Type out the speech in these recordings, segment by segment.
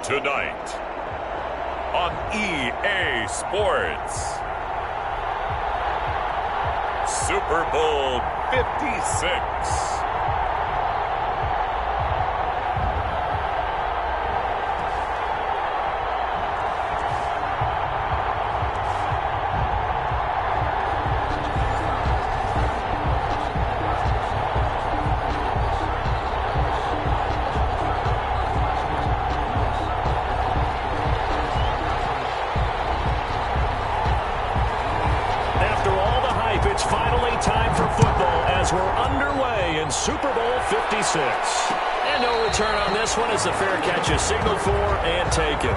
Tonight on EA Sports, Super Bowl 56. Super Bowl 56. And no return on this one as the fair catch is signaled for and taken.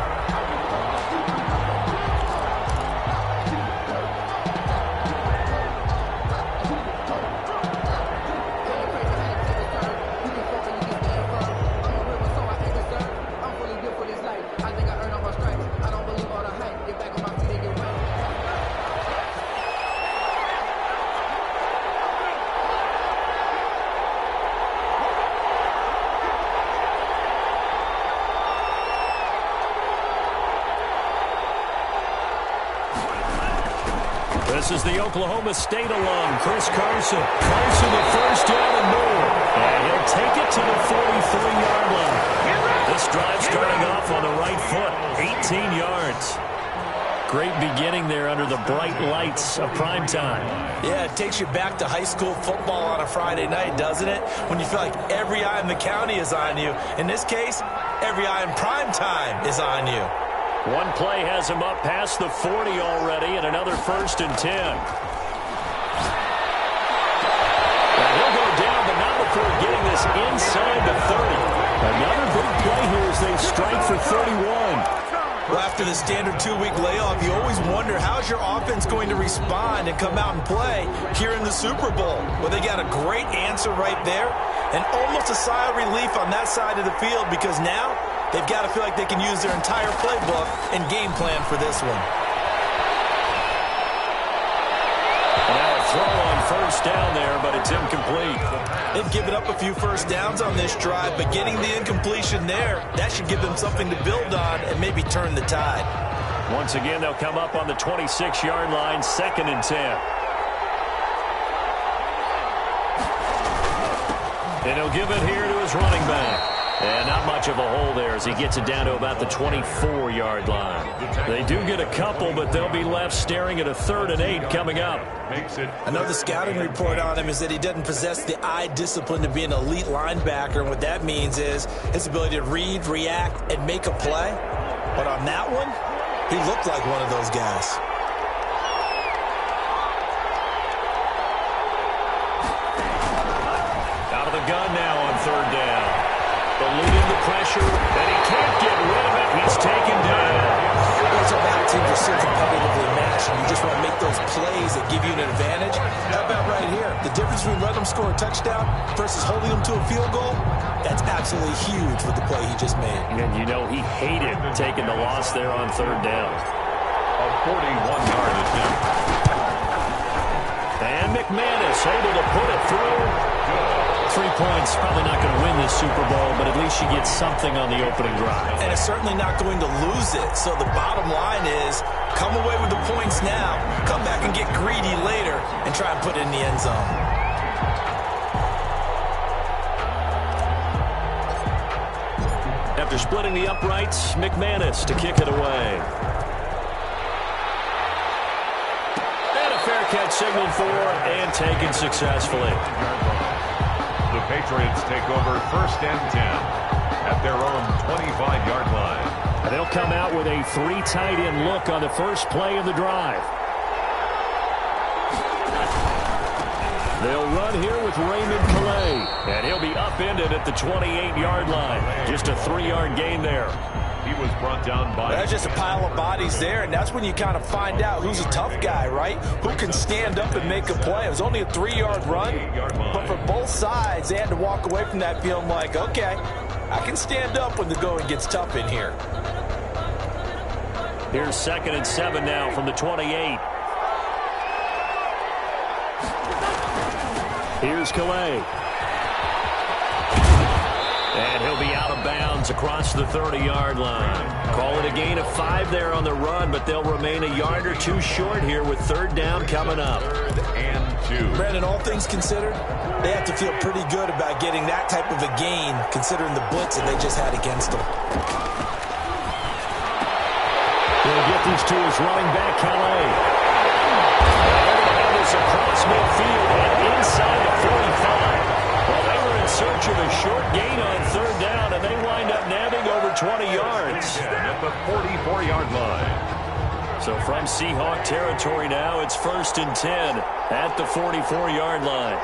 This is the Oklahoma State alum, Chris Carson. Carson the first down and more. And he'll take it to the 43-yard line. This drive starting off on the right foot, 18 yards. Great beginning there under the bright lights of prime time. Yeah, it takes you back to high school football on a Friday night, doesn't it? When you feel like every eye in the county is on you. In this case, every eye in prime time is on you. One play has him up past the 40 already, and another 1st and 10. And he'll go down, but not before getting this inside the 30. Another big play here as they strike for 31. Well, after the standard 2-week layoff, you always wonder how's your offense going to respond and come out and play here in the Super Bowl. Well, they got a great answer right there, and almost a sigh of relief on that side of the field because now they've got to feel like they can use their entire playbook and game plan for this one. Now a throw on 1st down there, but it's incomplete. They've given up a few first downs on this drive, but getting the incompletion there, that should give them something to build on and maybe turn the tide. Once again, they'll come up on the 26-yard line, 2nd and 10. And he'll give it here to his running back. And not much of a hole there as he gets it down to about the 24-yard line. They do get a couple, but they'll be left staring at a 3rd and 8 coming up. I know the scouting report on him is that he doesn't possess the eye discipline to be an elite linebacker. And what that means is his ability to read, react, and make a play. But on that one, he looked like one of those guys. Out of the gun now on 3rd down. Eluding the pressure, and he can't get rid of it. He's taken down. Those are bad teams are so competitively matched, and you just want to make those plays that give you an advantage. How about right here? The difference between letting them score a touchdown versus holding them to a field goal, that's absolutely huge with the play he just made. And you know he hated taking the loss there on 3rd down. A 41-yard attempt. And McManus able to put it through. 3 points, probably not going to win this Super Bowl, but at least she gets something on the opening drive. And it's certainly not going to lose it. So the bottom line is, come away with the points now, come back and get greedy later, and try and put it in the end zone. After splitting the uprights, McManus to kick it away. And a fair catch signaled for and taken successfully. The Patriots take over 1st and 10 at their own 25-yard line. And they'll come out with a 3 tight end look on the first play of the drive. They'll run here with Raymond Calais, and he'll be upended at the 28-yard line. Just a 3-yard gain there. He was brought down by... That's just a pile of bodies there, and that's when you kind of find out who's a tough guy, right? Who can stand up and make a play. It was only a 3-yard run, but for both sides, they had to walk away from that feeling like, okay, I can stand up when the going gets tough in here. Here's 2nd and 7 now from the 28. Here's Calais. And he'll be out of bounds across the 30-yard line. Call it a gain of 5 there on the run, but they'll remain a yard or two short here with third down coming up. 3rd and 2. Brandon, all things considered, they have to feel pretty good about getting that type of a gain, considering the blitz that they just had against them. They'll get these to his running back, Calais. And this across midfield and inside the 45. Well, they were in search of a short gain on third down, and they wind up nabbing over 20 yards. At the 44-yard line. So from Seahawk territory now, it's 1st and 10 at the 44-yard line.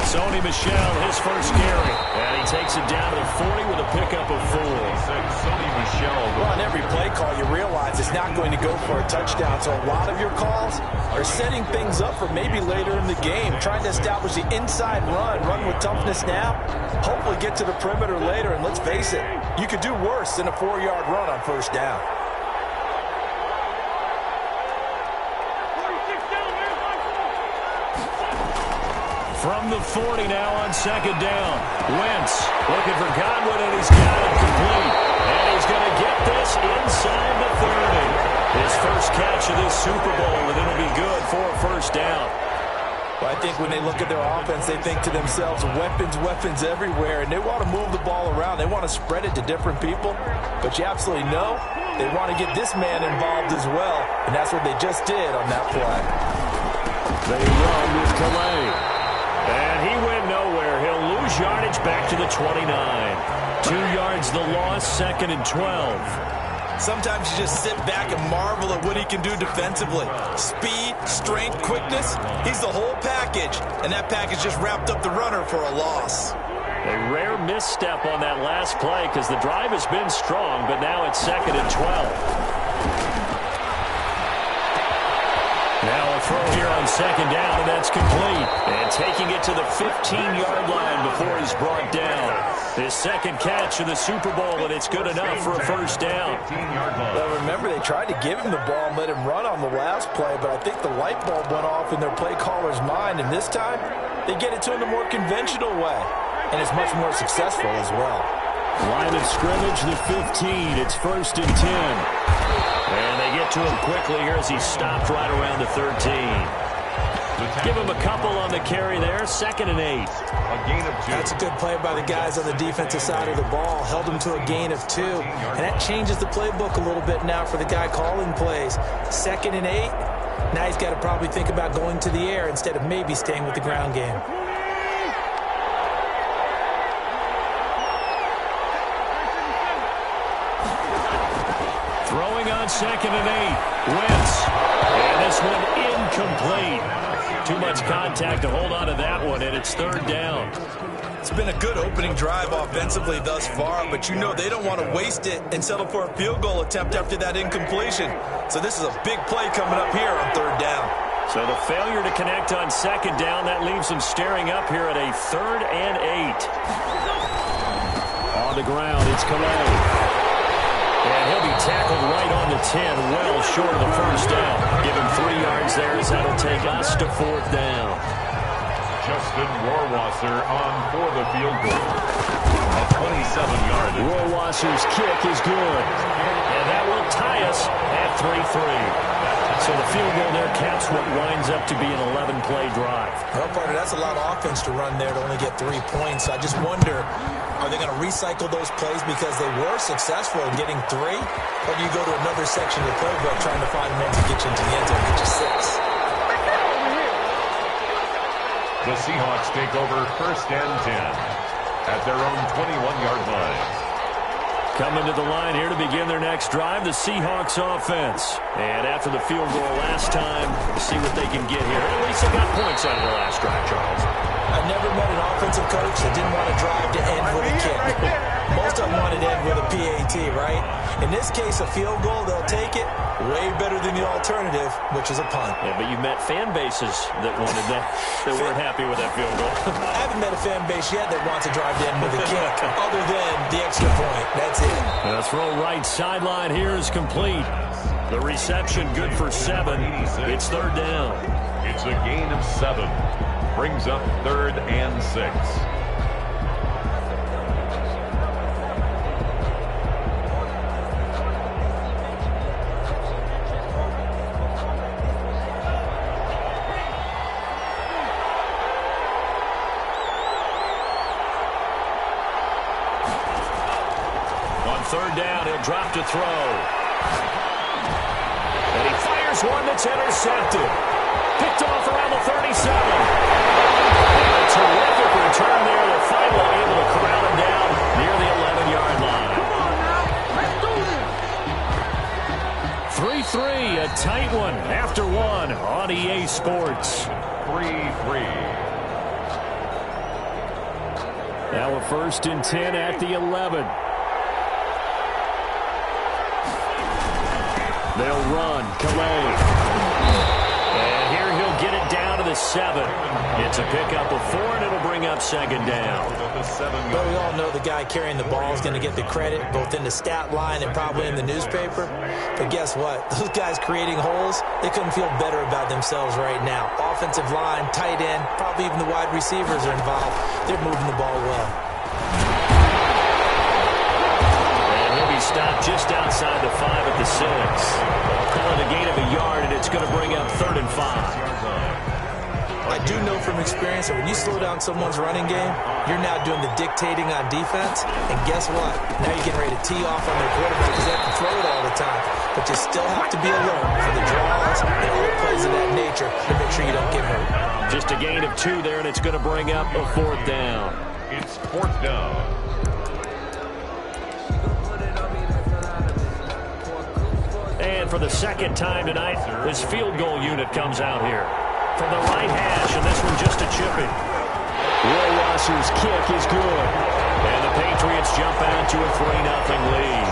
Sony Michel, his first carry. And he takes it down to the 40 with a pickup of 4. Sony Michel. Well, on every play call, you realize it's not going to go for a touchdown. So a lot of your calls are setting things up for maybe later in the game, trying to establish the inside run with toughness now, hopefully get to the perimeter later. And let's face it, you could do worse than a 4-yard run on first down. From the 40 now on second down. Wentz looking for Godwin, and he's got it complete. And he's going to get this inside the 30. His first catch of this Super Bowl, and it'll be good for a first down. Well, I think when they look at their offense, they think to themselves, weapons everywhere, and they want to move the ball around. They want to spread it to different people, but you absolutely know they want to get this man involved as well, and that's what they just did on that play. They run with Calais. And he went nowhere. He'll lose yardage back to the 29. 2 yards the loss, 2nd and 12. Sometimes you just sit back and marvel at what he can do defensively. Speed, strength, quickness, he's the whole package. And that package just wrapped up the runner for a loss. A rare misstep on that last play because the drive has been strong, but now it's 2nd and 12. Now a throw here on second down, and that's complete. And taking it to the 15-yard line before he's brought down. His second catch of the Super Bowl, and it's good enough for a first down. Well, remember, they tried to give him the ball and let him run on the last play, but I think the light bulb went off in their play caller's mind, and this time they get it to him the more conventional way, and it's much more successful as well. Line of scrimmage, the 15. It's 1st and 10. And they get to him quickly here as he stopped right around the 13. Give him a couple on the carry there. 2nd and 8. A gain of 2. That's a good play by the guys on the defensive side of the ball. Held him to a gain of 2. And that changes the playbook a little bit now for the guy calling plays. 2nd and 8. Now he's got to probably think about going to the air instead of maybe staying with the ground game. Throwing on 2nd and 8. Wentz. And this one incomplete. Too much contact to hold on to that one, and it's 3rd down. It's been a good opening drive offensively thus far, but you know they don't want to waste it and settle for a field goal attempt after that incompletion. So this is a big play coming up here on 3rd down. So the failure to connect on 2nd down, that leaves them staring up here at a 3rd and 8. On the ground, it's Calais. And he'll be tackled right on the 10, well short of the first down. Give him 3 yards there as that'll take us to 4th down. Justin Rohrwasser on for the field goal. A 27-yard. Rohrwasser's kick is good. And that will tie us at 3-3. So the field goal there caps what winds up to be an 11-play drive. Well, partner, that's a lot of offense to run there to only get 3 points. I just wonder, are they going to recycle those plays because they were successful in getting 3? Or do you go to another section of the playbook trying to find one to get you into the end zone and get you 6? The Seahawks take over 1st and 10 at their own 21-yard line. Coming to the line here to begin their next drive, the Seahawks offense. And after the field goal last time, see what they can get here. At least they got points out of the last drive, Charles. I've never met an offensive coach that didn't want to drive to end with a kick. Most of them wanted to end with a PAT, right? In this case, a field goal, they'll take it. Way better than the alternative, which is a punt. Yeah, but you met fan bases that wanted that, that weren't happy with that field goal. I haven't met a fan base yet that wants to drive to end with a kick, other than the extra point. That's it. The throw right sideline here is complete. The reception good for 7. It's 3rd down. It's a gain of 7. Brings up 3rd and 6. third down. He'll drop to throw. And he fires one that's intercepted. Picked off around the 37. And a terrific return there. They're finally able to corral him down near the 11-yard line. 3-3, a tight one after one on EA Sports. 3-3. Now a 1st and 10 at the 11. They'll run. Calais. And here he'll get it down to the 7. It's a pickup of 4, and it'll bring up 2nd down. But we all know the guy carrying the ball is going to get the credit, both in the stat line and probably in the newspaper. But guess what? Those guys creating holes, they couldn't feel better about themselves right now. Offensive line, tight end, probably even the wide receivers are involved. They're moving the ball well. He stopped just outside the 5 at the 6. Call it a gain of a yard, and it's going to bring up 3rd and 5. I do know from experience that when you slow down someone's running game, you're now doing the dictating on defense. And guess what? Now you're getting ready to tee off on their quarterback because they have to throw it all the time. But you still have to be alert for the draws and other plays of that nature to make sure you don't get hurt. Just a gain of 2 there, and it's going to bring up a 4th down. It's 4th down. And for the 2nd time tonight, this field goal unit comes out here. From the right hash, and this one just a chipping. Rohrwasser's kick is good. And the Patriots jump out to a 3-0 lead.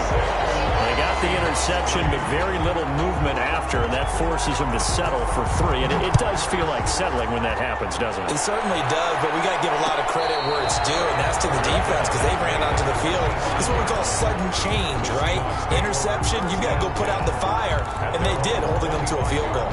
They got the interception, but very little movement after, and that forces them to settle for 3. And it does feel like settling when that happens, doesn't it? It certainly does, but we got to give a lot of credit where it's due, and that's to the defense because they ran onto the field. This is what we call sudden change, right? Interception, you've got to go put out the fire, and they did, holding them to a field goal.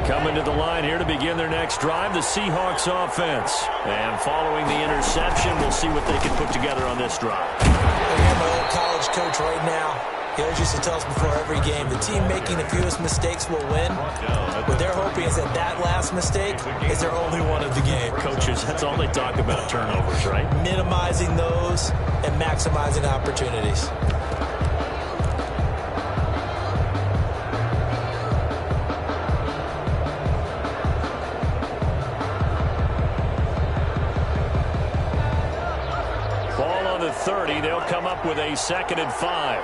Coming to the line here to begin their next drive, the Seahawks offense. And following the interception, we'll see what they can put together on this drive. I'm my old college coach right now. He always used to tell us before every game, the team making the fewest mistakes will win. What they're hoping is that last mistake is their only one of the game. Coaches, that's all they talk about, turnovers, right? Minimizing those and maximizing opportunities. Ball on the 30. They'll come up with a 2nd and 5.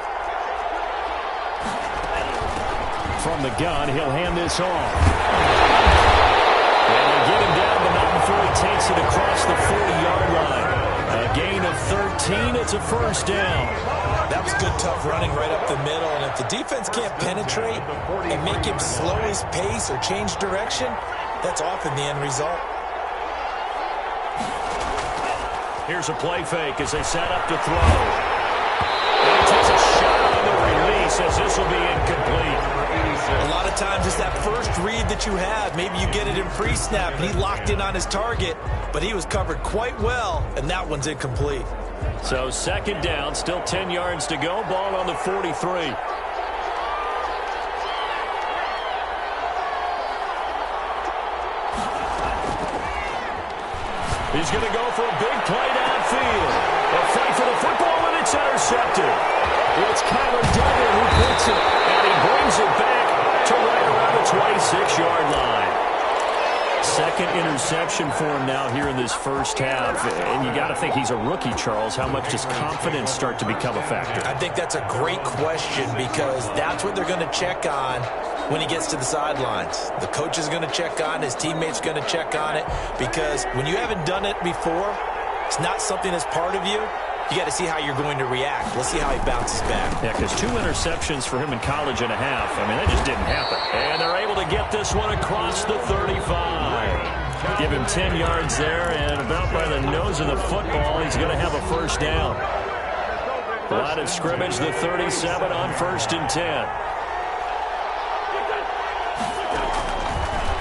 From the gun, he'll hand this off. And they get him down, but not before he takes it across the 40-yard line. A gain of 13. It's a 1st down. That was good, tough running right up the middle. And if the defense can't penetrate and make him slow his pace or change direction, that's often the end result. Here's a play fake as they set up to throw. And he takes a shot on the release as this will be incomplete. A lot of times it's that first read that you have. Maybe you get it in pre-snap and he locked in on his target, but he was covered quite well, and that one's incomplete. So 2nd down, still 10 yards to go. Ball on the 43. He's going to go for a big play downfield. A fight for the football, and it's intercepted. It's Kyler Duggan who puts it, and he brings it back to right around the 26-yard line. 2nd interception for him now here in this 1st half. And you got to think he's a rookie, Charles. How much does confidence start to become a factor? I think that's a great question because that's what they're going to check on when he gets to the sidelines. The coach is going to check on, his teammates going to check on it, because when you haven't done it before, it's not something that's part of you. You got to see how you're going to react. Let's see how he bounces back. Yeah, because 2 interceptions for him in college and a half. I mean, that just didn't happen. And they're able to get this one across the 35. Give him 10 yards there, and about by the nose of the football, he's going to have a 1st down. Line of scrimmage, the 37 on 1st and 10.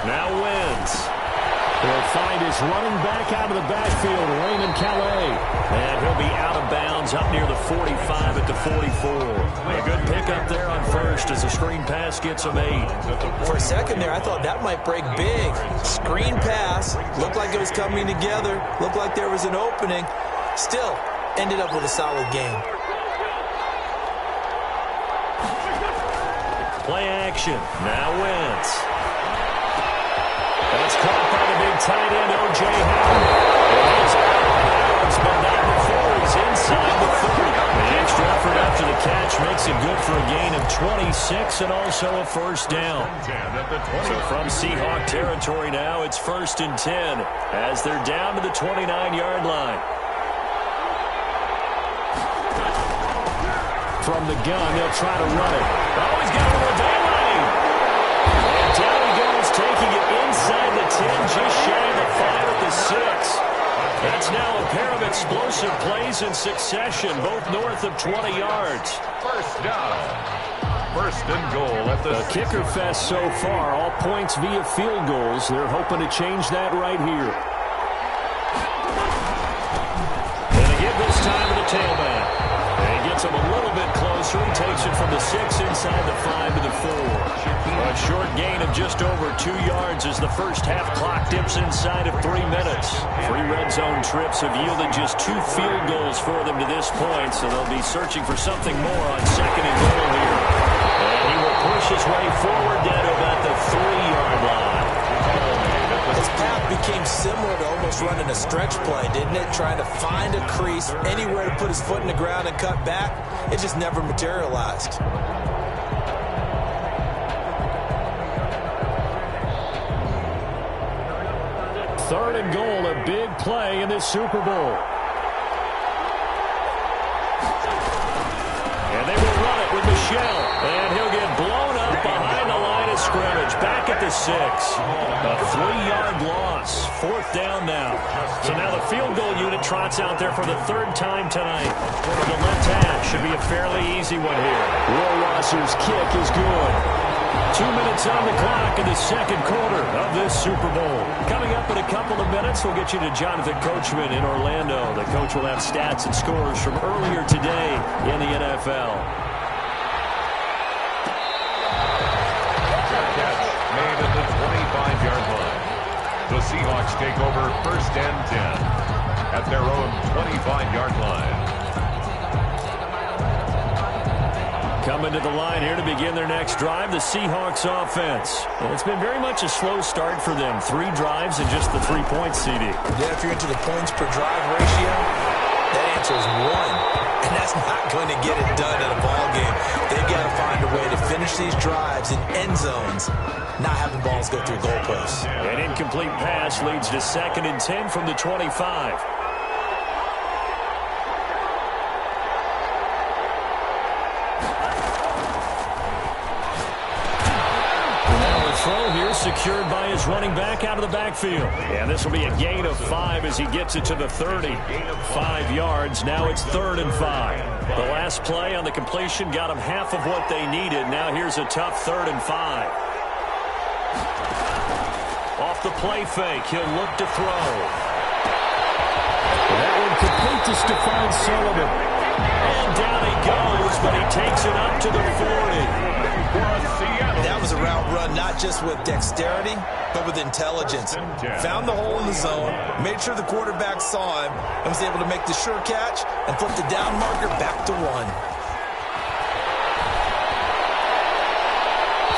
Now wins. He'll find his running back out of the backfield, Raymond Calais. And he'll be out of bounds up near the 45 at the 44. A good pick pick up there on first as the screen pass gets a made. For a second there, I thought that might break big. Screen pass. Looked like it was coming together. Looked like there was an opening. Still, ended up with a solid game. Play action. Now Wentz. That's caught by the big tight end, O.J. Howard. He's out of bounds, but not before he's inside the 30. The extra effort after the catch makes it good for a gain of 26 and also a first down. So from Seahawk territory now, it's 1st and 10 as they're down to the 29-yard line. From the gun, they'll try to run it. Oh, he's got a little daylight. And down he goes, taking it inside the 10, just shy of the 5 at the 6. That's now a pair of explosive plays in succession, both north of 20 yards. First down. 1st and goal at the kicker fest so far, all points via field goals. They're hoping to change that right here. And again this time to the tailback. He gets him a little bit closer. He takes it from the 6 inside the 5 to the 4. A short gain of just over 2 yards as the first half clock dips inside of 3 minutes. 3 red zone trips have yielded just 2 field goals for them to this point, so they'll be searching for something more on 2nd and goal here. And he will push his way forward down to about the 3-yard line. His path became similar to almost running a stretch play, didn't it? Trying to find a crease, anywhere to put his foot in the ground and cut back. It just never materialized. Third and goal, a big play in this Super Bowl. And they will run it with Michelle. And he'll get blown up behind the line of scrimmage. Back at the 6. A 3-yard loss. 4th down now. So now the field goal unit trots out there for the 3rd time tonight. For the left half, should be a fairly easy one here. Rohrwasser's kick is good. 2 minutes on the clock in the 2nd quarter of this Super Bowl. Coming up in a couple of minutes, we'll get you to Jonathan Coachman in Orlando. The coach will have stats and scores from earlier today in the NFL. catch made at the 25-yard line. The Seahawks take over 1st and 10 at their own 25-yard line. Coming to the line here to begin their next drive, the Seahawks offense. And it's been very much a slow start for them. 3 drives and just the 3 points, CD. Yeah, if you're into the points per drive ratio, that answer is 1. And that's not going to get it done in a ball game. They've got to find a way to finish these drives in end zones, not having balls go through goalposts. An incomplete pass leads to 2nd and 10 from the 25. Throw here secured by his running back out of the backfield. And this will be a gain of 5 as he gets it to the 30. 5 yards. Now it's 3rd and 5. The last play on the completion got him half of what they needed. Now here's a tough 3rd and 5. Off the play fake, he'll look to throw. That one complete to Stephon Sullivan. And down he goes, but he takes it up to the 40. That was a route run not just with dexterity, but with intelligence. Found the hole in the zone, made sure the quarterback saw him, and was able to make the sure catch and flip the down marker back to 1.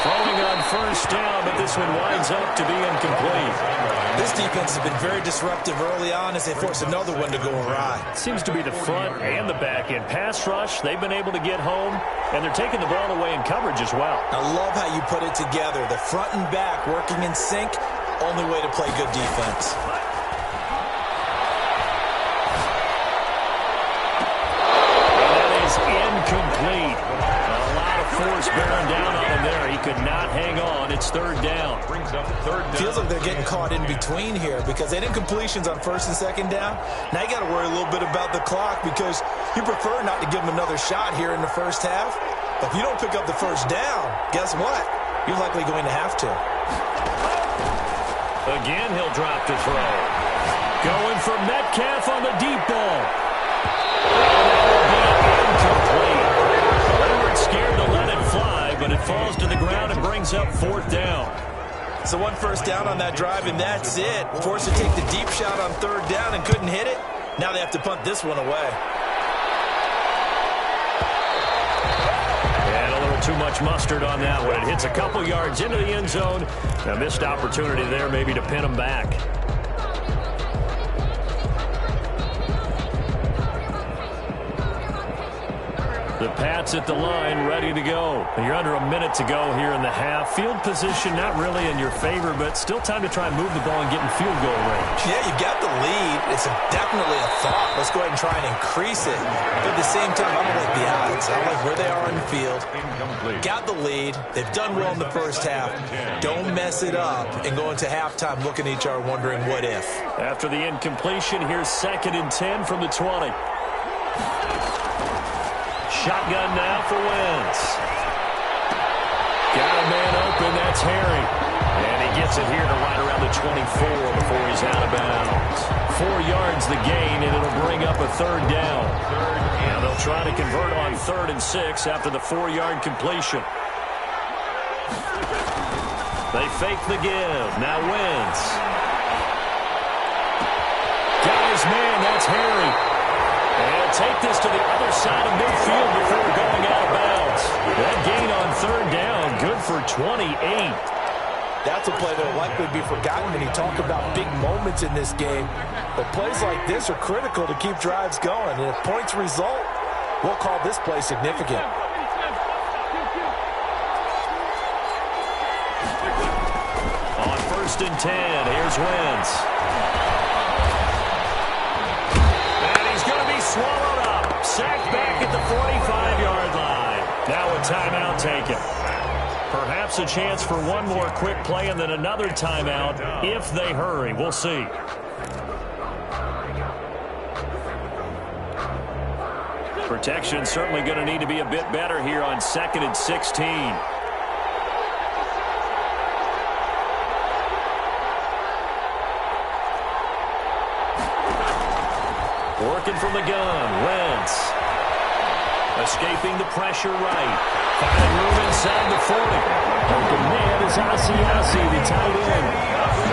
Throwing on 1st down, but this one winds up to be incomplete. This defense has been very disruptive early on as they force another one to go awry. Seems to be the front and the back end pass rush. They've been able to get home, and they're taking the ball away in coverage as well. I love how you put it together. The front and back working in sync, only way to play good defense. And that is incomplete. A lot of force bearing down on him there. He could not hang on. It's 3rd down. Feels like they're getting caught in between here because they did incompletions on 1st and 2nd down. Now you got to worry a little bit about the clock because you prefer not to give them another shot here in the first half. But if you don't pick up the 1st down, guess what? You're likely going to have to. Again, he'll drop to throw. Going for Metcalf on the deep ball. And that will be incomplete. They weren't scared to let and brings up 4th down. So 1 first down on that drive, and that's it. Forced to take the deep shot on 3rd down and couldn't hit it. Now they have to punt this one away. And a little too much mustard on that one. It hits a couple yards into the end zone. A missed opportunity there maybe to pin them back. The Pats at the line, ready to go. You're under a minute to go here in the half. Field position not really in your favor, but still time to try and move the ball and get in field goal range. Yeah, you've got the lead. It's definitely a thought. Let's go ahead and try and increase it. But at the same time, I don't like the odds. I like where they are on the field. Got the lead. They've done well in the first half. Don't mess it up and go into halftime looking at each other wondering what if. After the incompletion, here's 2nd and 10 from the 20. Shotgun now for Wentz. Got a man open, that's Harry. And he gets it here to right around the 24 before he's out of bounds. 4 yards the gain, and it'll bring up a 3rd down. Now they'll try to convert on 3rd and 6 after the 4-yard completion. They fake the give. Now Wentz. Got his man, that's Harry. And take this to the other side of midfield before going out of bounds. That gain on 3rd down, good for 28. That's a play that will likely be forgotten when you talk about big moments in this game. But plays like this are critical to keep drives going. And if points result, we'll call this play significant. On 1st and 10, here's Wentz. Swallowed up, sacked back at the 45-yard line. Now a timeout taken. Perhaps a chance for one more quick play and then another timeout if they hurry. We'll see. Protection certainly going to need to be a bit better here on 2nd and 16. Working from the gun, Wentz. Escaping the pressure right. Finding room inside the 40. Open man is Asiasi, the tight end.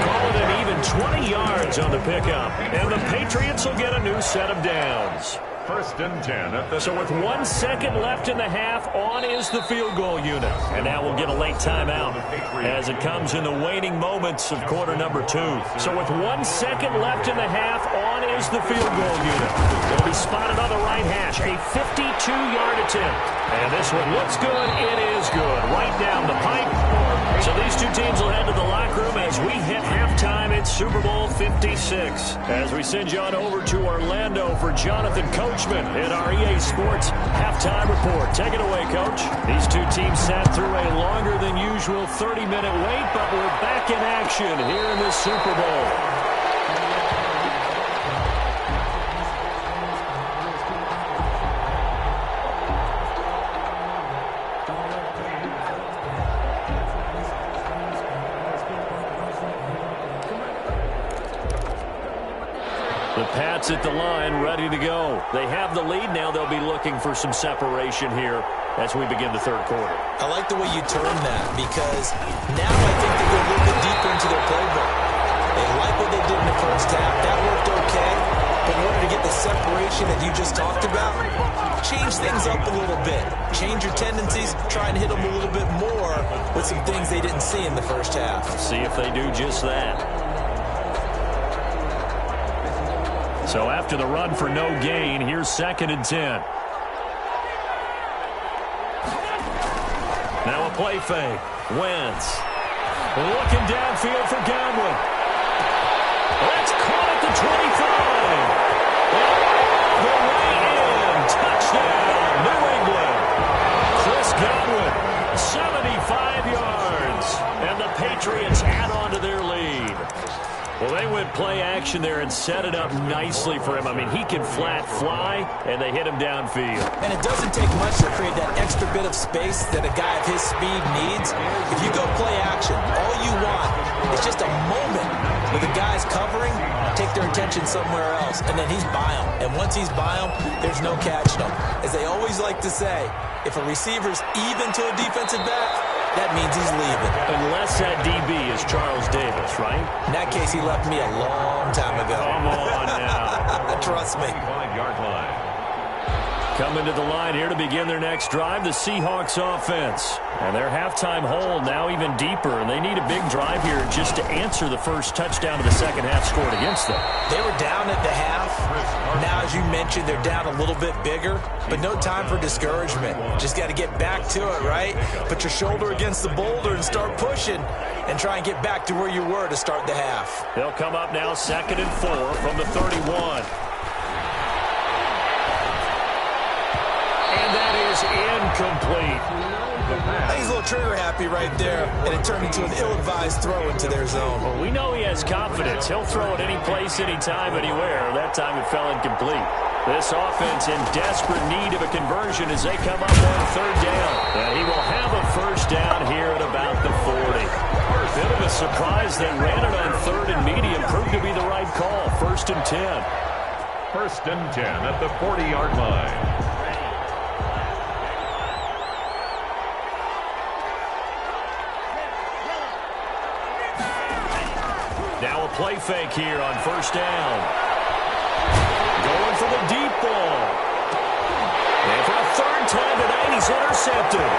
Call it an even 20 yards on the pickup. And the Patriots will get a new set of downs. 1st and 10. So with 1 second left in the half, on is the field goal unit. And now we'll get a late timeout as it comes in the waning moments of quarter number 2. So with 1 second left in the half, on is the field goal unit. It'll be spotted on the right hash, a 52-yard attempt. And this one looks good. It is good. Right down the pipe. So these two teams will head to the locker room as we hit halftime at Super Bowl 56. As we send you on over to Orlando for Jonathan Coachman in our EA Sports halftime report. Take it away, Coach. These two teams sat through a longer than usual 30-minute wait, but we're back in action here in the Super Bowl. The Pats at the line, ready to go. They have the lead. Now they'll be looking for some separation here as we begin the 3rd quarter. I like the way you term that because now I think they go a little bit deeper into their playbook. They like what they did in the first half. That worked okay. But in order to get the separation that you just talked about, change things up a little bit. Change your tendencies. Try and hit them a little bit more with some things they didn't see in the first half. See if they do just that. So after the run for no gain, here's 2nd and 10. Now a play fake. Wentz. Looking downfield for Godwin. That's caught at the 25. The way in. Touchdown, New England. Chris Godwin, 75 yards. And the Patriots add on to their lead. Well, they went play action there and set it up nicely for him. I mean, he can flat fly, and they hit him downfield. And it doesn't take much to create that extra bit of space that a guy of his speed needs. If you go play action, all you want is just a moment where the guy's covering, take their attention somewhere else, and then he's by him. And once he's by him, there's no catching him. As they always like to say, if a receiver's even to a defensive back, that means he's leaving. Unless that DB is Charles Davis, right? In that case, he left me a long time ago. Come on now. Trust me. 5-yard line. Coming to the line here to begin their next drive, the Seahawks offense. And their halftime hole now even deeper, and they need a big drive here just to answer the first touchdown of the second half scored against them. They were down at the half. Now, as you mentioned, they're down a little bit bigger, but no time for discouragement. Just got to get back to it, right? Put your shoulder against the boulder and start pushing and try and get back to where you were to start the half. They'll come up now 2nd and 4 from the 31. And that is incomplete. He's a little trigger happy right there, and it turned into an ill-advised throw into their zone. Well, we know he has confidence. He'll throw it any place, anytime, anywhere. That time it fell incomplete. This offense in desperate need of a conversion as they come up on 3rd down. And he will have a first down here at about the 40. Bit of a surprise they ran it on 3rd and medium. Proved to be the right call. 1st and 10. 1st and 10 at the 40-yard line. Now a play fake here on 1st down. Going for the deep ball. And for a 3rd time tonight, he's intercepted.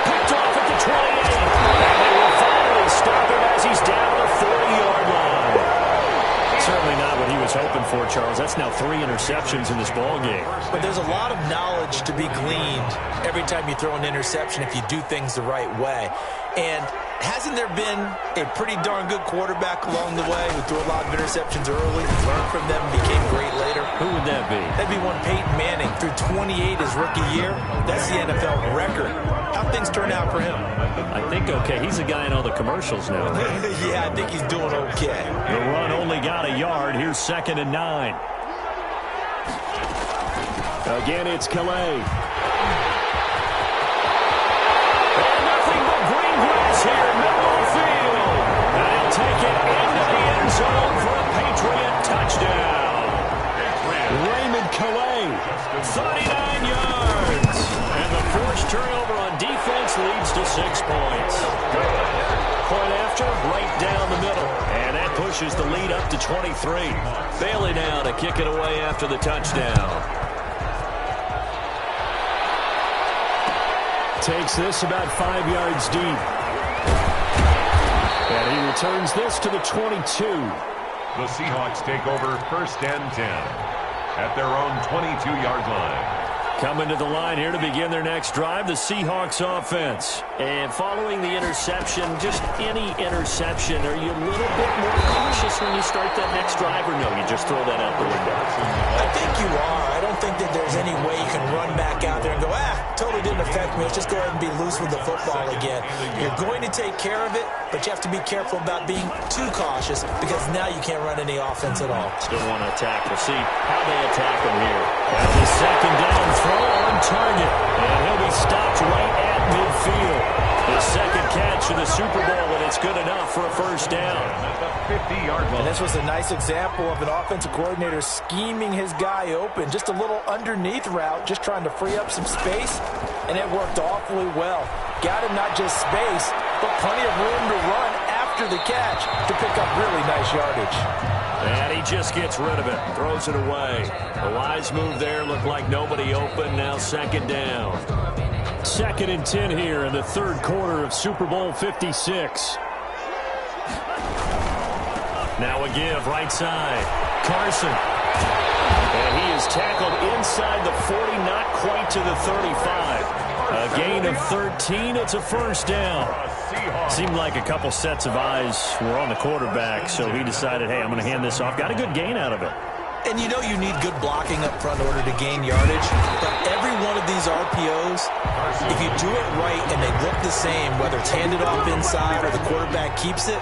Picked off at the 28. And they will finally stop him as he's down the 40-yard line. Certainly not what he was hoping for, Charles. That's now 3 interceptions in this ball game. But there's a lot of knowledge to be gleaned every time you throw an interception if you do things the right way. And hasn't there been a pretty darn good quarterback along the way who threw a lot of interceptions early, learned from them, became great later? Who would that be? That'd be one Peyton Manning. Threw 28 his rookie year. That's the NFL record. How things turn out for him? I think okay. He's a guy in all the commercials now. Yeah, I think he's doing okay. The run only got a yard. Here's 2nd and 9. Again, it's Calais. Here, middle of the field. And he'll take it into the end zone for a Patriot touchdown. Raymond Calais, 39 yards. And the forced turnover on defense leads to 6 points. Point after, right down the middle. And that pushes the lead up to 23. Bailey now to kick it away after the touchdown. Takes this about 5 yards deep. And he returns this to the 22. The Seahawks take over 1st and 10 at their own 22-yard line. Coming to the line here to begin their next drive, the Seahawks offense. And following the interception, just any interception, are you a little bit more cautious when you start that next drive, or no, you just throw that out the window? I think you are. I don't think that there's any way you can run back out there and go, totally didn't affect me. Let's just go ahead and be loose with the football again. You're going to take care of it, but you have to be careful about being too cautious because now you can't run any offense at all. Still want to attack. We'll see how they attack him here. That's a 2nd down throw on target. And he'll be stopped right at midfield. His 2nd catch in the Super Bowl, and it's good enough for a first down. At the 50-yard line. And this was a nice example of an offensive coordinator scheming his guy open. Just a little underneath route, just trying to free up some space, and it worked awfully well. Got him not just space, but plenty of room to run after the catch to pick up really nice yardage. And he just gets rid of it, throws it away. A wise move there, looked like nobody open, now 2nd down. 2nd and 10 here in the 3rd quarter of Super Bowl 56. Now a give, right side. Carson. And he is tackled inside the 40, not quite to the 35. A gain of 13, it's a first down. Seemed like a couple sets of eyes were on the quarterback, so he decided, hey, I'm going to hand this off. Got a good gain out of it. And you know you need good blocking up front in order to gain yardage. But every one of these RPOs, if you do it right and they look the same, whether it's handed off inside or the quarterback keeps it,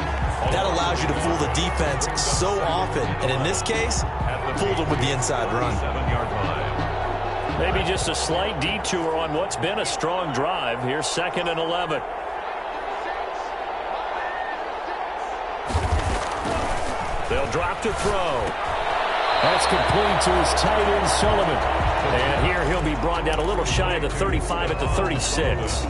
that allows you to fool the defense so often. And in this case, fooled them with the inside run. Maybe just a slight detour on what's been a strong drive. Here's 2nd and 11. They'll drop to throw. That's complete to his tight end, Sullivan. And here he'll be brought down a little shy of the 35 at the 36.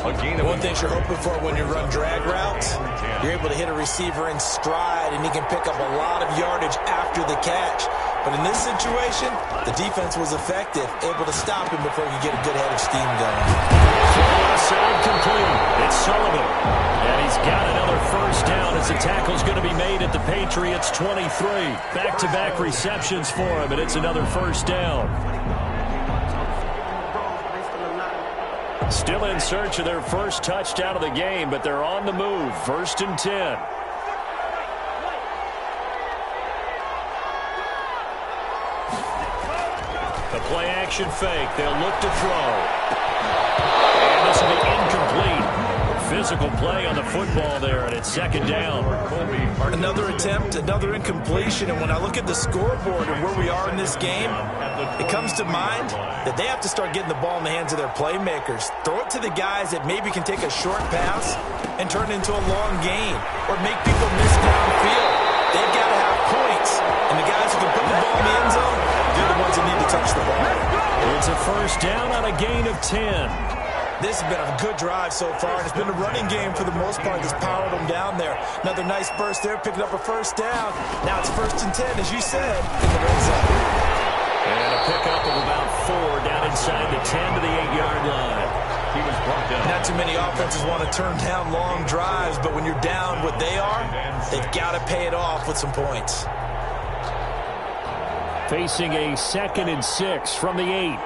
A gain of one thing you're hoping for when you run drag routes, you're able to hit a receiver in stride, and he can pick up a lot of yardage after the catch. But in this situation, the defense was effective, able to stop him before he could get a good head of steam going. Complete. It's Sullivan. And he's got another first down as the tackle's going to be made at the Patriots 23. Back-to-back receptions for him, and it's another first down. Still in search of their first touchdown of the game, but they're on the move. 1st and 10. The play-action fake. They'll look to throw. And this will be incomplete. Physical play on the football there, and it's 2nd down. Another attempt, another incompletion, and when I look at the scoreboard and where we are in this game, it comes to mind that they have to start getting the ball in the hands of their playmakers. Throw it to the guys that maybe can take a short pass and turn it into a long gain, or make people miss downfield. They've got to have points, and the guys who can put the ball in the end zone, they're the ones that need to touch the ball. It's a first down on a gain of 10. This has been a good drive so far, and it's been a running game for the most part that's powered them down there. Another nice burst there, picking up a first down. Now it's 1st and 10, as you said, in the red zone. And a pickup of about 4 down inside the 10 to the 8-yard line. He was brought down. Not too many offenses want to turn down long drives, but when you're down what they are, they've got to pay it off with some points. Facing a 2nd and 6 from the 8.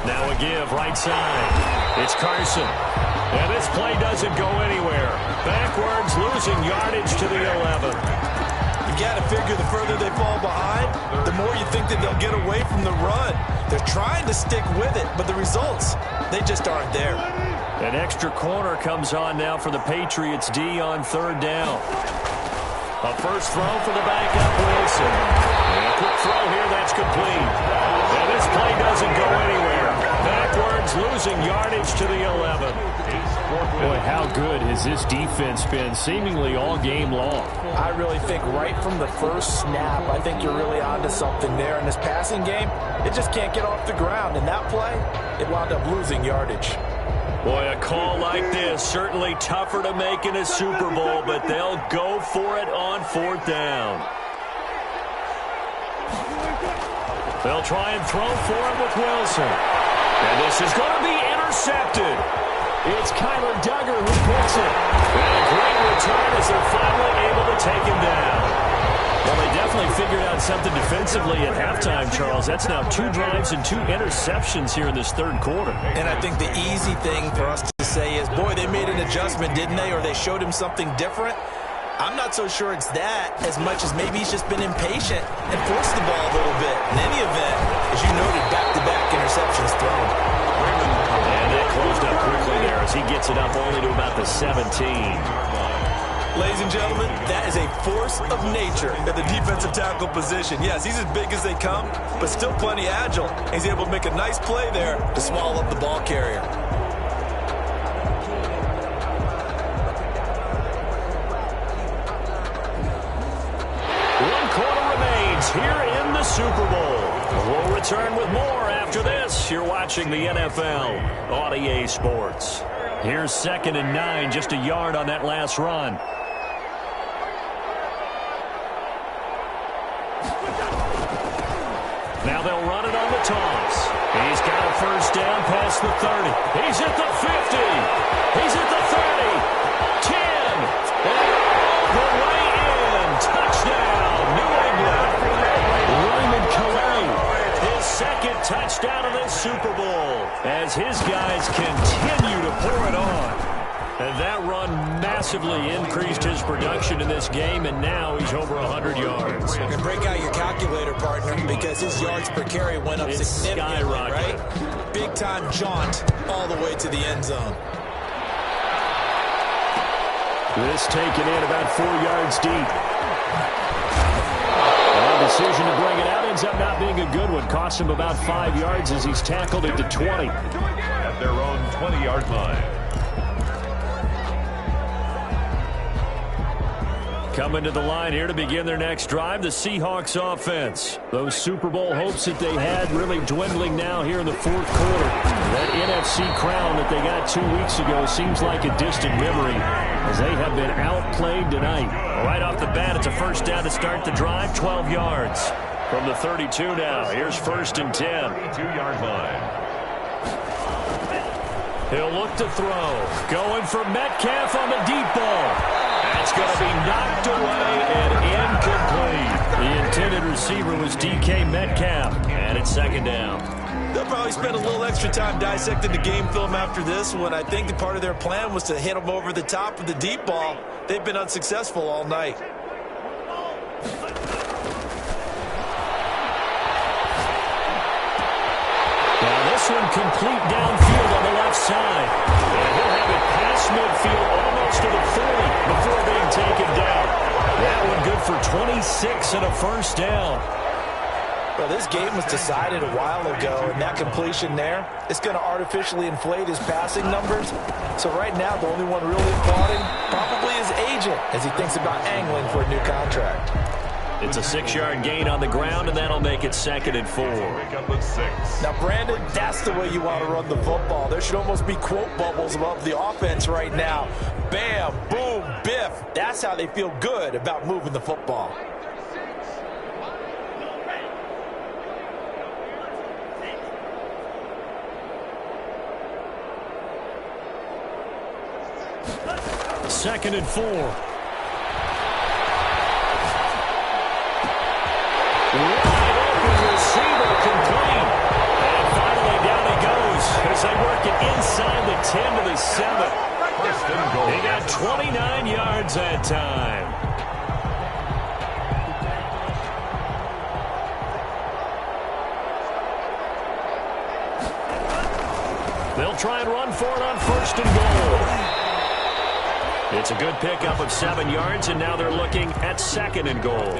Now a give, right side. It's Carson. And this play doesn't go anywhere. Backwards, losing yardage to the 11. You got to figure the further they fall behind, the more you think that they'll get away from the run. They're trying to stick with it, but the results, they just aren't there. An extra corner comes on now for the Patriots D on 3rd down. A first throw for the backup, Wilson. And a quick throw here, that's complete. And this play doesn't go anywhere. Backwards, losing yardage to the 11. Boy, how good has this defense been seemingly all game long? I really think right from the first snap, I think you're really onto something there. In this passing game, it just can't get off the ground. In that play, it wound up losing yardage. Boy, a call like this, certainly tougher to make in a Super Bowl, but they'll go for it on 4th down. They'll try and throw for it with Wilson. And this is going to be intercepted. It's Kyler Duggar who picks it. And a great return as they're finally able to take him down. Well, they definitely figured out something defensively at halftime, Charles. That's now 2 drives and 2 interceptions here in this 3rd quarter. And I think the easy thing for us to say is, boy, they made an adjustment, didn't they? Or they showed him something different. I'm not so sure it's that as much as maybe he's just been impatient and forced the ball a little bit. In any event, as you noted, back-to-back interceptions thrown. And that closed up quickly there as he gets it up only to about the 17. Ladies and gentlemen, that is a force of nature at the defensive tackle position. Yes, he's as big as they come, but still plenty agile. He's able to make a nice play there to swallow up the ball carrier. Here in the Super Bowl. We'll return with more after this. You're watching the NFL on EA Sports. Here's 2nd and 9, just a yard on that last run. Now they'll run it on the toss. He's got a first down past the 30. He's at the 50. He's at the 30. 10. And all the way in. Touchdown, New England. His 2nd touchdown of this Super Bowl as his guys continue to pour it on. And that run massively increased his production in this game, and now he's over 100 yards. And break out your calculator, partner, because his yards per carry went up significantly, right? Big-time jaunt all the way to the end zone. This taken in about 4 yards deep. Decision to bring it out ends up not being a good one. Costs him about 5 yards as he's tackled at the 20. At their own 20-yard line. Coming to the line here to begin their next drive, the Seahawks offense. Those Super Bowl hopes that they had really dwindling now here in the fourth quarter. That NFC crown that they got 2 weeks ago seems like a distant memory as they have been outplayed tonight. Right off the bat, it's a first down to start the drive, 12 yards. From the 32 now, here's 1st and 10. 32-yard line. He'll look to throw. Going for Metcalf on the deep ball. That's going to be knocked away and incomplete. The intended receiver was DK Metcalf, and it's 2nd down. They'll probably spend a little extra time dissecting the game film after this one. I think part of their plan was to hit him over the top of the deep ball. They've been unsuccessful all night. Now this one complete downfield on the left side. And he'll have it past midfield almost to the 40 before being taken down. That one good for 26 and a first down. Well, this game was decided a while ago, and that completion there, it's going to artificially inflate his passing numbers. So right now, the only one really applauding probably his agent as he thinks about angling for a new contract. It's a 6-yard gain on the ground, and that'll make it 2nd and 4. Now, Brandon, that's the way you want to run the football. There should almost be quote bubbles above the offense right now. Bam, boom, biff. That's how they feel good about moving the football. Second and 4. Wide open receiver complete. And finally down he goes as they work it inside the 10 to the 7. He got 29 yards that time. They'll try and run for it on 1st and goal. It's a good pickup of 7 yards, and now they're looking at 2nd and goal.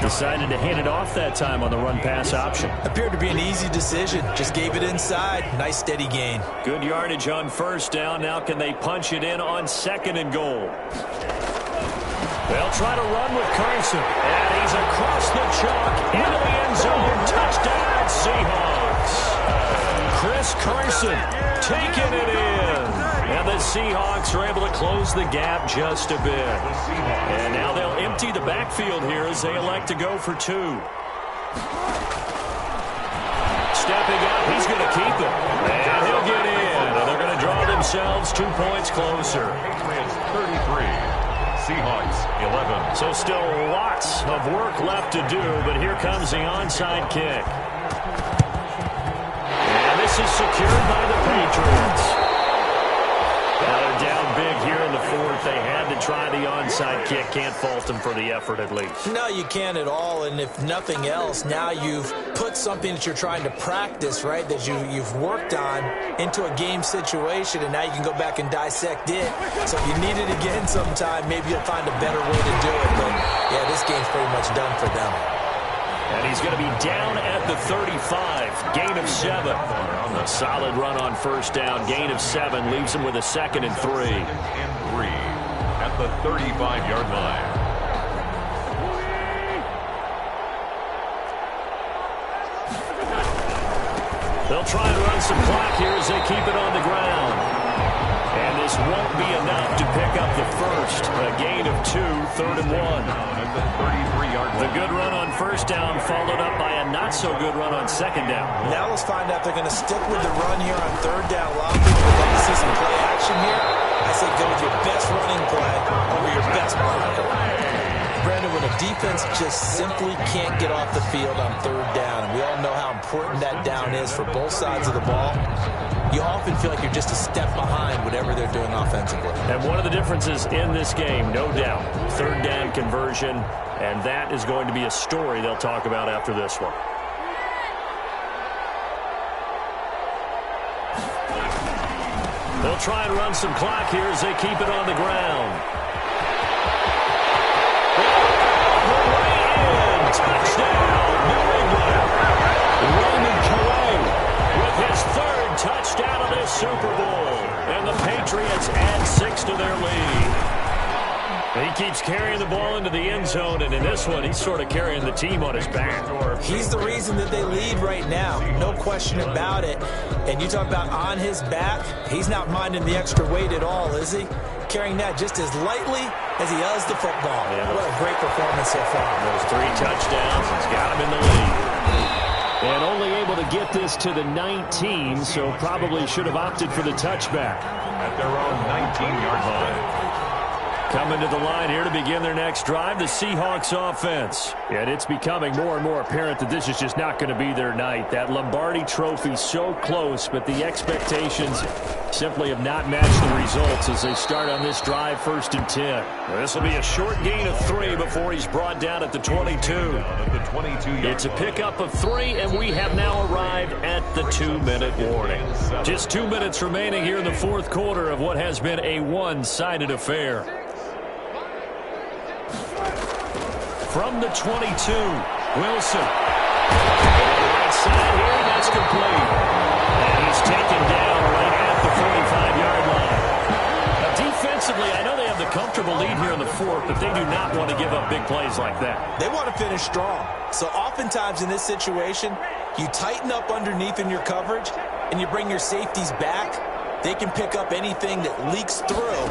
Decided to hand it off that time on the run-pass option. Appeared to be an easy decision. Just gave it inside. Nice, steady gain. Good yardage on 1st down. Now can they punch it in on 2nd and goal? They'll try to run with Carson. And he's across the chalk into the end zone. Touchdown, Seahawks. Chris Carson taking it in. And the Seahawks are able to close the gap just a bit. And now they'll empty the backfield here as they elect to go for 2. Stepping up, he's going to keep it. And he'll get in. And they're going to draw themselves 2 points closer. Patriots 33. Seahawks 11. So still lots of work left to do, but here comes the onside kick. And this is secured by the Patriots. Now they're down big here in the 4th. They had to try the onside kick. Can't fault them for the effort at least. No, you can't at all. And if nothing else, now you've put something that you're trying to practice, right, that you've worked on into a game situation, and now you can go back and dissect it. So if you need it again sometime, maybe you'll find a better way to do it. But, yeah, this game's pretty much done for them. And he's going to be down at the 35. Gain of 7. A solid run on 1st down. Gain of 7 leaves him with a 2nd and 3. And 3 at the 35-yard line. They'll try and run some clock here as they keep it on the ground. And this won't be enough to pick up the first. A gain of 2, 3rd and 1. At the 33-yard line. The good run on 1st down followed up by a not-so-good run on 2nd down. Now let's find out if they're going to stick with the run here on 3rd down. A lot of people would like to see some play action here. I say go with your best running play over your best blocker. Brandon, when a defense just simply can't get off the field on 3rd down, and we all know how important that down is for both sides of the ball, you often feel like you're just a step behind whatever they're doing offensively. And one of the differences in this game, no doubt, 3rd down conversion, and that is going to be a story they'll talk about after this one. They'll try and run some clock here as they keep it on the ground. Touchdown, New England. Raymond Calais with his 3rd touchdown of this Super Bowl. And the Patriots add 6 to their lead. He keeps carrying the ball into the end zone, and in this one, he's sort of carrying the team on his back. He's the reason that they lead right now. No question about it. And you talk about on his back, he's not minding the extra weight at all, is he? Carrying that just as lightly as he does the football. Yeah. What a great performance so far. Those 3 touchdowns, he's got him in the lead. And only able to get this to the 19, so probably should have opted for the touchback. At their own 19-yard line. Coming to the line here to begin their next drive, the Seahawks offense. And it's becoming more and more apparent that this is just not going to be their night. That Lombardi trophy so close, but the expectations simply have not matched the results as they start on this drive, 1st and 10. This will be a short gain of 3 before he's brought down at the 22. It's a pickup of 3, and we have now arrived at the 2-minute warning. Just 2 minutes remaining here in the 4th quarter of what has been a one-sided affair. From the 22, Wilson. Right side here, and that's complete. And he's taken down right at the 45-yard line. Now, defensively, I know they have the comfortable lead here in the 4th, but they do not want to give up big plays like that. They want to finish strong. So oftentimes in this situation, you tighten up underneath in your coverage, and you bring your safeties back. They can pick up anything that leaks through.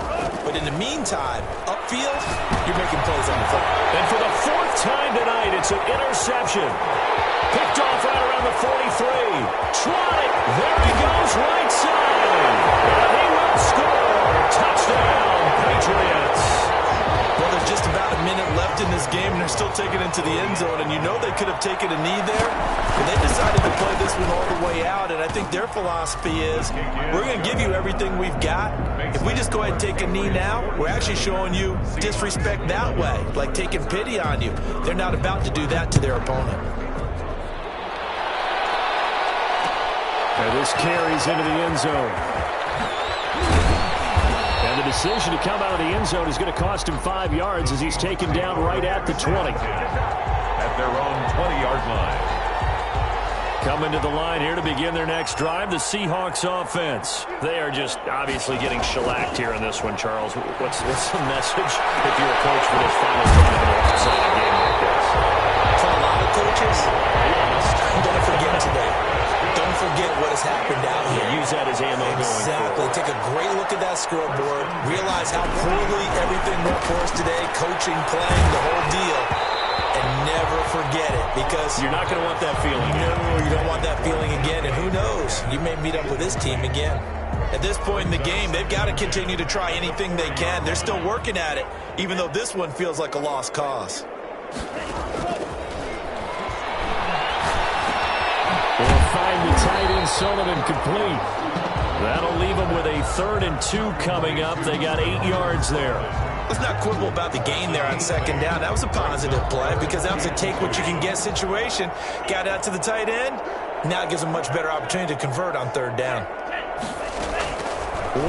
But in the meantime, upfield, you're making plays on the fly. And for the 4th time tonight, it's an interception. Picked off right around the 43. Trotted. There he goes, right side. And he will score. Touchdown, Patriots. Well, there's just about a minute left in this game, and they're still taking it to the end zone. And you know they could have taken a knee there, but they decided to play this one all the way out. And I think their philosophy is, we're going to give you everything we've got. If we just go ahead and take a knee now, we're actually showing you disrespect that way, like taking pity on you. They're not about to do that to their opponent. And this carries into the end zone. And the decision to come out of the end zone is going to cost him 5 yards as he's taken down right at the 20. At their own 20-yard line. Coming to the line here to begin their next drive, the Seahawks offense. They are just obviously getting shellacked here in this one, Charles. What's the message if you're a coach for this final drive in a one-sided game like this? For a lot of coaches, don't forget today. Don't forget what has happened out here. Use that as ammo going forward. Exactly. Take a great look at that scoreboard. Realize how poorly everything went for us today. Coaching, playing, the whole deal. And never forget it, because you're not going to want that feeling again. No, you don't want that feeling again. And who knows? You may meet up with this team again. At this point in the game, they've got to continue to try anything they can. They're still working at it, even though this one feels like a lost cause. They'll find the tight end Sullivan complete. That'll leave them with a 3rd and 2 coming up. They got 8 yards there. Let's not quibble about the gain there on 2nd down. That was a positive play because that was a take-what-you-can-get situation. Got out to the tight end. Now it gives them a much better opportunity to convert on 3rd down.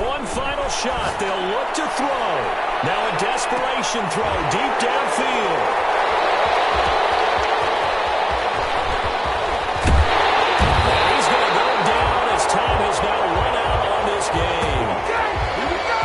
One final shot. They'll look to throw. Now a desperation throw deep downfield. He's going to go down as time has now run out on this game. Here we go!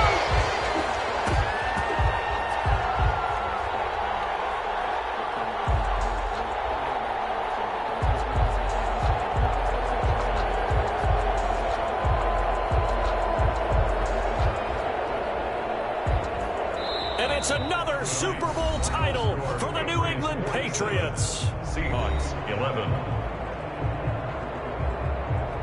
And it's another Super Bowl title for the New England Patriots. Seahawks 11.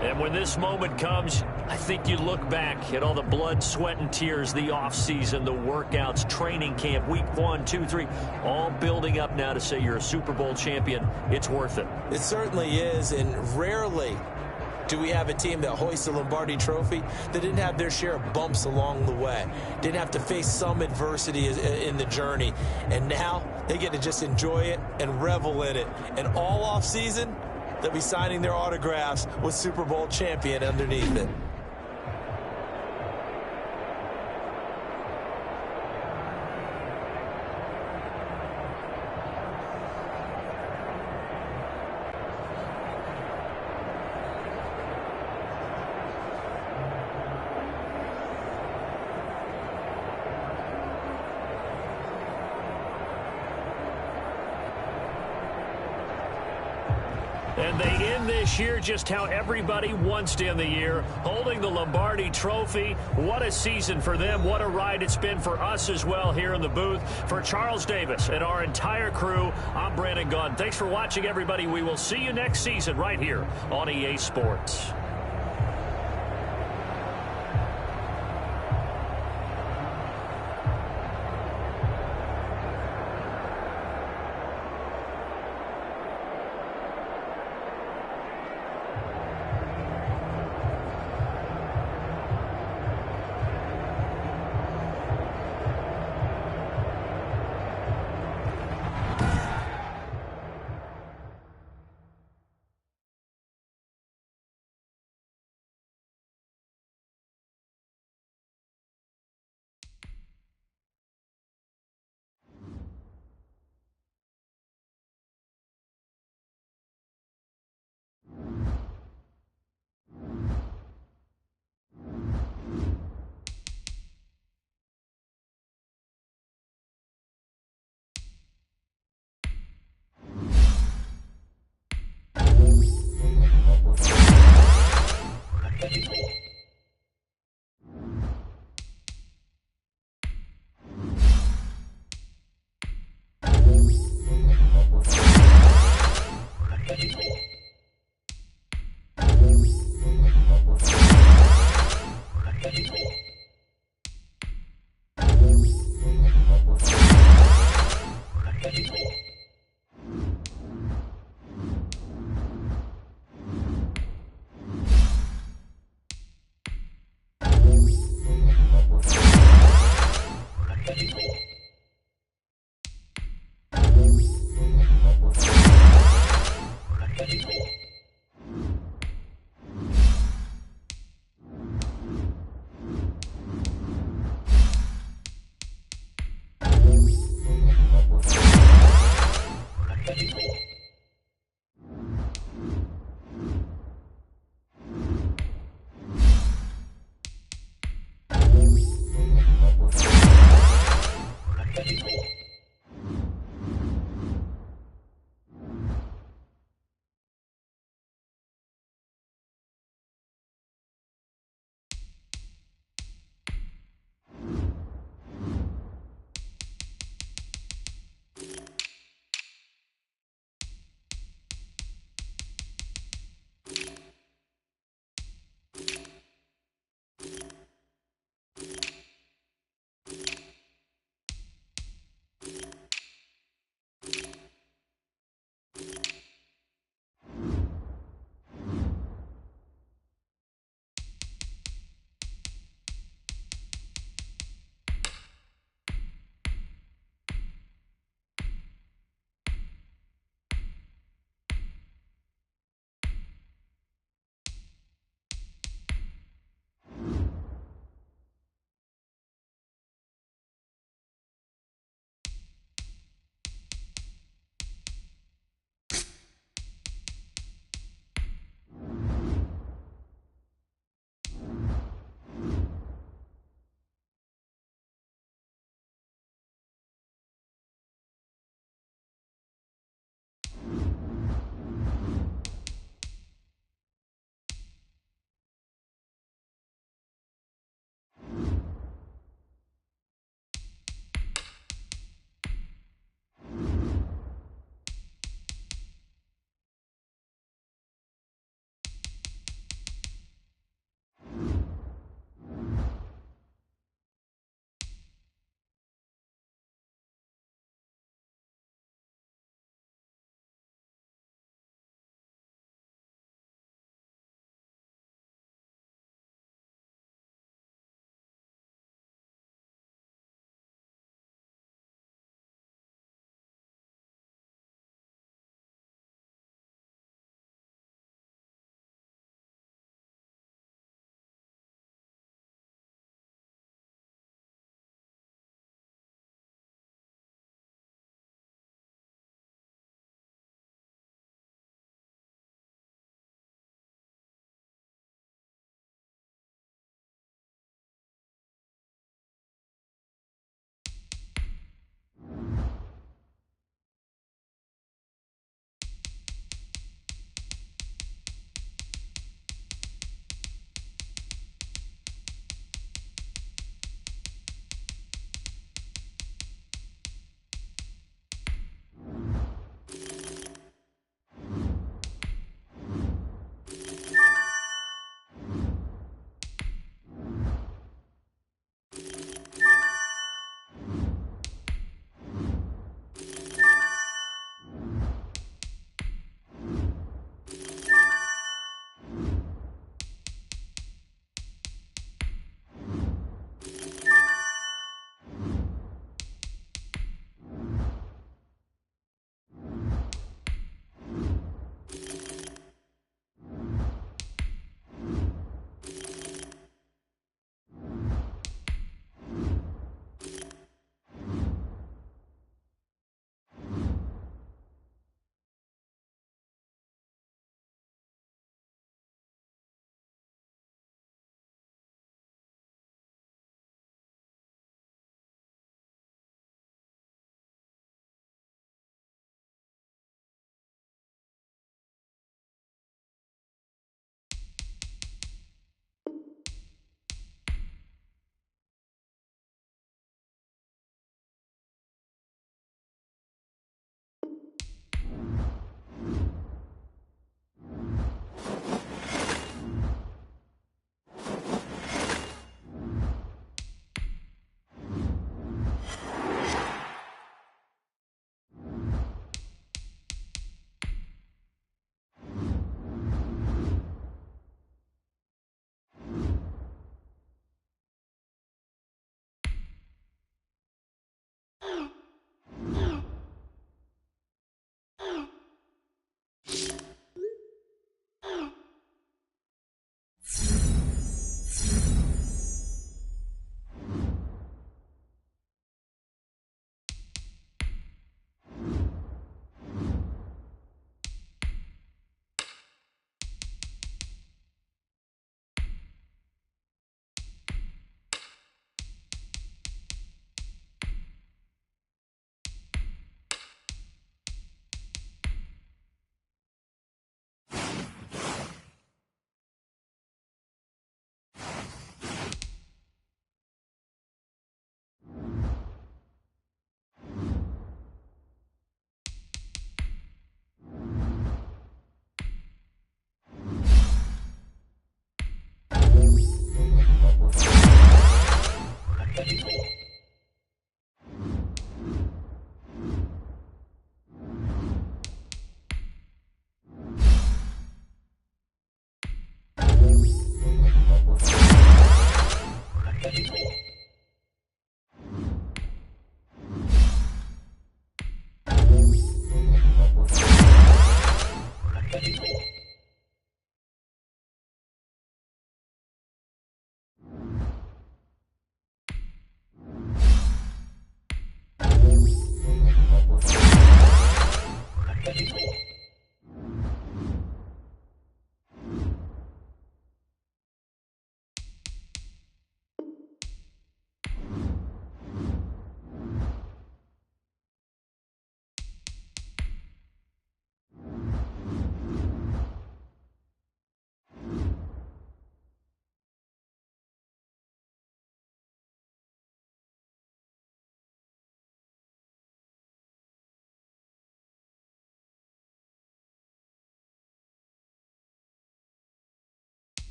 And when this moment comes, I think you look back at all the blood, sweat, and tears, the offseason, the workouts, training camp, week 1, 2, 3, all building up now to say you're a Super Bowl champion. It's worth it. It certainly is, and rarely do we have a team that hoists the Lombardi trophy that didn't have their share of bumps along the way, didn't have to face some adversity in the journey, and now they get to just enjoy it and revel in it. And all offseason, they'll be signing their autographs with Super Bowl champion underneath it. in this year just how everybody wants to end the year, holding the Lombardi Trophy. What a season for them. What a ride it's been for us as well here in the booth. For Charles Davis and our entire crew, I'm Brandon Gaudin. Thanks for watching, everybody. We will see you next season right here on EA Sports.